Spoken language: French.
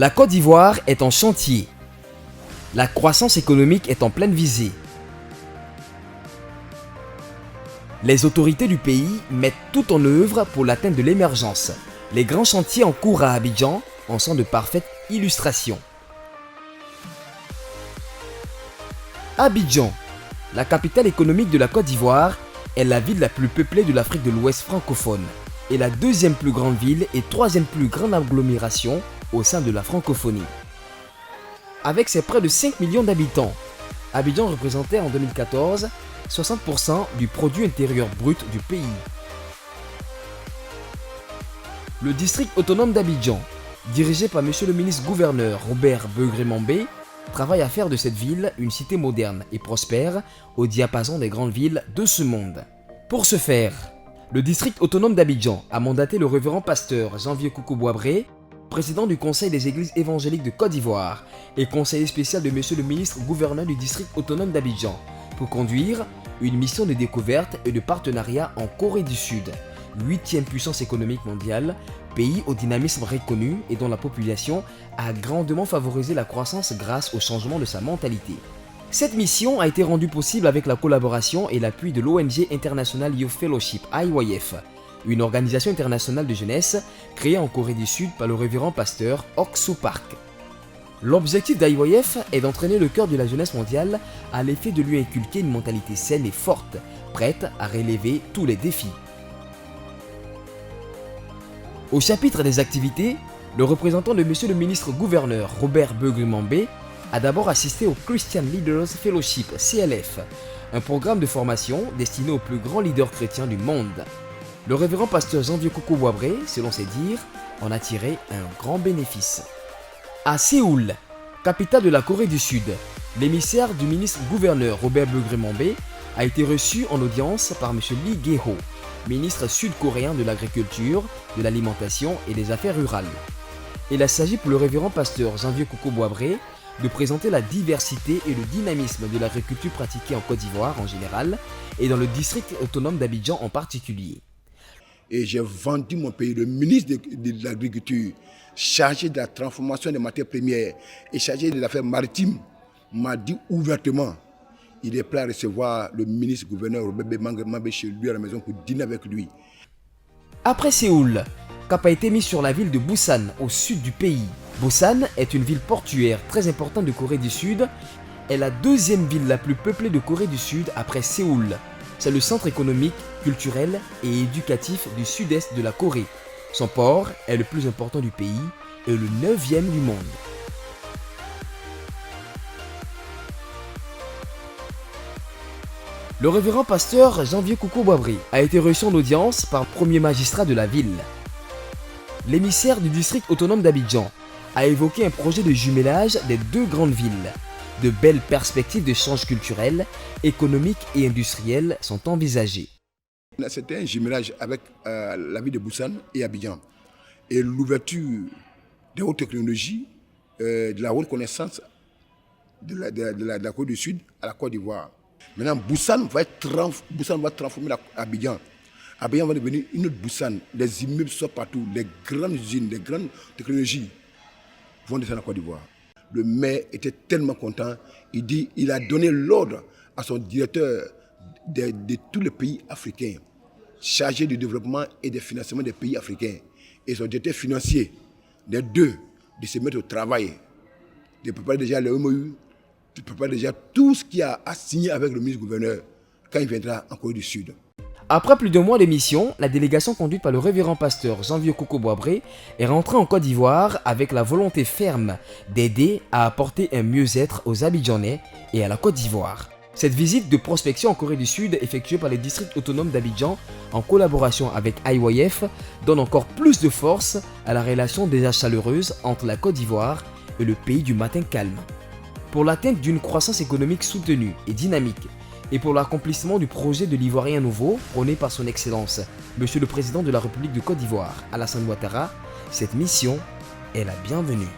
La Côte d'Ivoire est en chantier. La croissance économique est en pleine visée. Les autorités du pays mettent tout en œuvre pour l'atteinte de l'émergence. Les grands chantiers en cours à Abidjan en sont de parfaites illustrations. Abidjan, la capitale économique de la Côte d'Ivoire, est la ville la plus peuplée de l'Afrique de l'Ouest francophone et la deuxième plus grande ville et troisième plus grande agglomération au sein de la francophonie. Avec ses près de 5 millions d'habitants, Abidjan représentait en 2014 60% du produit intérieur brut du pays. Le district autonome d'Abidjan, dirigé par M. le ministre-gouverneur Robert Begré-Mambé, travaille à faire de cette ville une cité moderne et prospère au diapason des grandes villes de ce monde. Pour ce faire, le district autonome d'Abidjan a mandaté le révérend pasteur Janvier Koukou-Boabré, président du Conseil des églises évangéliques de Côte d'Ivoire et conseiller spécial de M. le ministre-gouverneur du district autonome d'Abidjan, pour conduire une mission de découverte et de partenariat en Corée du Sud, 8e puissance économique mondiale, pays au dynamisme reconnu et dont la population a grandement favorisé la croissance grâce au changement de sa mentalité. Cette mission a été rendue possible avec la collaboration et l'appui de l'ONG International Youth Fellowship IYF, une organisation internationale de jeunesse créée en Corée du Sud par le révérend pasteur Ok Soo Park. L'objectif d'IYF est d'entraîner le cœur de la jeunesse mondiale à l'effet de lui inculquer une mentalité saine et forte, prête à relever tous les défis. Au chapitre des activités, le représentant de M. le ministre-gouverneur Robert Begré-Mambé a d'abord assisté au Christian Leaders Fellowship CLF, un programme de formation destiné aux plus grands leaders chrétiens du monde. Le révérend pasteur Janvier Koukou-Boabré, selon ses dires, en a tiré un grand bénéfice. À Séoul, capitale de la Corée du Sud, l'émissaire du ministre-gouverneur Robert Begré-Mambé a été reçu en audience par M. Lee Ge-ho, ministre sud-coréen de l'agriculture, de l'alimentation et des affaires rurales. Il s'agit pour le révérend pasteur Janvier Koukou-Boabré de présenter la diversité et le dynamisme de l'agriculture pratiquée en Côte d'Ivoire en général et dans le district autonome d'Abidjan en particulier. Et j'ai vendu mon pays. Le ministre de l'Agriculture, chargé de la transformation des matières premières et chargé des affaires maritimes, m'a dit ouvertement il est prêt à recevoir le ministre-gouverneur Robert Begré-Mambé chez lui à la maison pour dîner avec lui. Après Séoul, cap a été mis sur la ville de Busan, au sud du pays. Busan est une ville portuaire très importante de Corée du Sud et la deuxième ville la plus peuplée de Corée du Sud après Séoul. C'est le centre économique, culturel et éducatif du sud-est de la Corée. Son port est le plus important du pays et le 9e du monde. Le révérend pasteur Janvier Koukou-Boabré a été reçu en audience par le premier magistrat de la ville. L'émissaire du district autonome d'Abidjan a évoqué un projet de jumelage des deux grandes villes. De belles perspectives d'échanges culturels, économiques et industriels sont envisagées. C'était un jumelage avec la ville de Busan et Abidjan. Et l'ouverture des hautes technologies, de la haute connaissance de la Côte du Sud à la Côte d'Ivoire. Maintenant, Busan va transformer Abidjan. Abidjan va devenir une autre Busan. Les immeubles sont partout, les grandes usines, les grandes technologies vont descendre à la Côte d'Ivoire. Le maire était tellement content, il a donné l'ordre à son directeur de tous les pays africains, chargé du développement et du financement des pays africains, et son directeur financier, les deux, de se mettre au travail, de préparer déjà le MOU, de préparer déjà tout ce qu'il y a à signer avec le ministre-gouverneur quand il viendra en Corée du Sud. Après plus de mois de mission, la délégation conduite par le révérend pasteur Janvier Koukou-Boabré est rentrée en Côte d'Ivoire avec la volonté ferme d'aider à apporter un mieux-être aux Abidjanais et à la Côte d'Ivoire. Cette visite de prospection en Corée du Sud effectuée par les districts autonomes d'Abidjan en collaboration avec IYF donne encore plus de force à la relation déjà chaleureuse entre la Côte d'Ivoire et le pays du matin calme. Pour l'atteinte d'une croissance économique soutenue et dynamique, et pour l'accomplissement du projet de l'Ivoirien nouveau prôné par son Excellence, Monsieur le Président de la République de Côte d'Ivoire, Alassane Ouattara, cette mission est la bienvenue.